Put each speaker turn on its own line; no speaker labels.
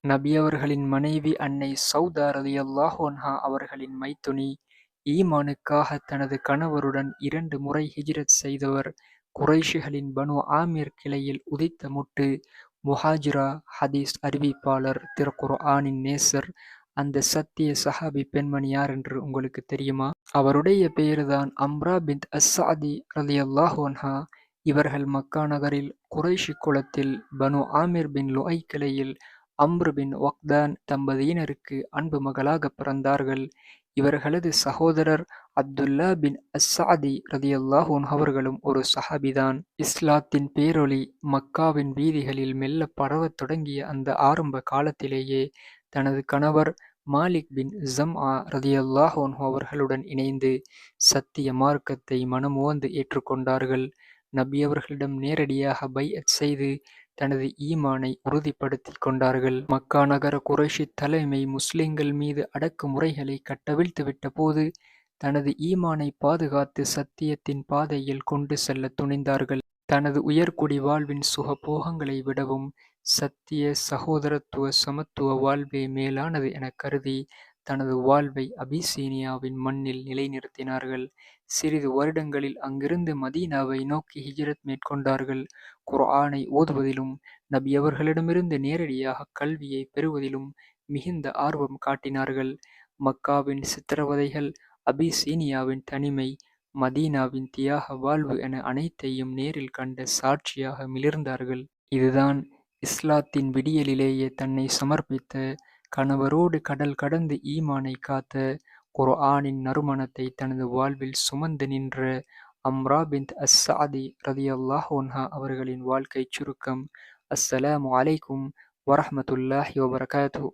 நபி அவர்களின் மனைவி அன்னை சௌதா ரலியல்லாஹு அன்ஹா அவர்களின் மைத்துனி, ஈமானுக்காக தனது கணவருடன் 2 முறை ஹிஜ்ரத் செய்தவர், குறைஷிகளின் பனு ஆமிர் கிளையில் உதித்த முட்டு, முஹாஜிரா, ஹதீஸ் அறிவிப்பாளர், திருக்குர்ஆனின் நேசர், அந்த சத்திய சஹாபி பெண்மணி யார் என்று உங்களுக்கு தெரியுமா? அவருடைய பெயர்தான் அம்ரா பின்த் அஸ்-ஸஅதி ரலியல்லாஹு அன்ஹா. இவர்கள் மக்கா நகரில் குறைஷி குலத்தில் பனு ஆமிர் பின் லுஐ கிளையில் அம்ர் பின் வக்தான் தம்பதியினருக்கு அன்பு மகளாகப் பிறந்தார்கள். இவர்களது சகோதரர் அப்துல்லா பின் அஸ்-ஸஅதி ரலியல்லாஹு அன்ஹு அவர்களும் ஒரு ஸஹாபிதான். இஸ்லாத்தின் பேரொளி மக்காவின் வீதிகளில் மெல்லப் பரவத் தொடங்கிய அந்த ஆரம்ப காலத்திலேயே தனது கணவர் மாலிக் பின் ஸம்ஆ ரலியல்லாஹு அன்ஹு அவர்களுடன் இணைந்து சத்திய மார்க்கத்தை மனமுவந்து ஏற்றுக்கொண்டார்கள். நபி அவர்களிடம் நேரடியாக பைஅத் செய்து தனது ஈமானை உறுதிப்படுத்திக் கொண்டார்கள். மக்கா நகர குறைஷித் தலைமை முஸ்லிம்கள் மீது அடக்குமுறைகளை கட்டவிழ்த்துவிட்ட போது தனது ஈமானை பாதுகாத்து சத்தியத்தின் பாதையில் கொண்டு செல்லத் துணிந்தார்கள். தனது உயர்குடி வாழ்வின் சுகபோகங்களை விடவும் சத்திய சகோதரத்துவ சமத்துவ வாழ்வே மேலானது எனக் கருதி தனது வாழ்வை அபிசீனியாவின் மண்ணில் நிலைநிறுத்தினார்கள். சிறிது வருடங்களில் அங்கிருந்து மதீனாவை நோக்கி ஹிஜ்ரத் மேற்கொண்டார்கள். குர்ஆனை ஓதுவதிலும் நபி அவர்களிடமிருந்து நேரடியாக கல்வியை பெறுவதிலும் மிகுந்த ஆர்வம் காட்டினார்கள். மக்காவின் சித்திரவதைகள், அபிசீனியாவின் தனிமை, மதீனாவின் தியாக வாழ்வு என அனைத்தையும் நேரில் கண்ட சாட்சியாக மிளிர்ந்தார்கள். இதுதான் இஸ்லாத்தின் விடியலிலேயே தன்னை சமர்ப்பித்த, கணவரோடு கடல் கடந்து ஈமானை காத்த, குர்ஆனின் நறுமணத்தை தனது வாழ்வில் சுமந்து நின்ற அம்ரா பின்த் அஸ்-ஸஅதி ரலியல்லாஹு அன்ஹா அவர்களின் வாழ்க்கைச் சுருக்கம். அஸ்ஸலாமு அலைக்கும் வரஹ்மத்துல்லாஹி வபரகாத்துஹு.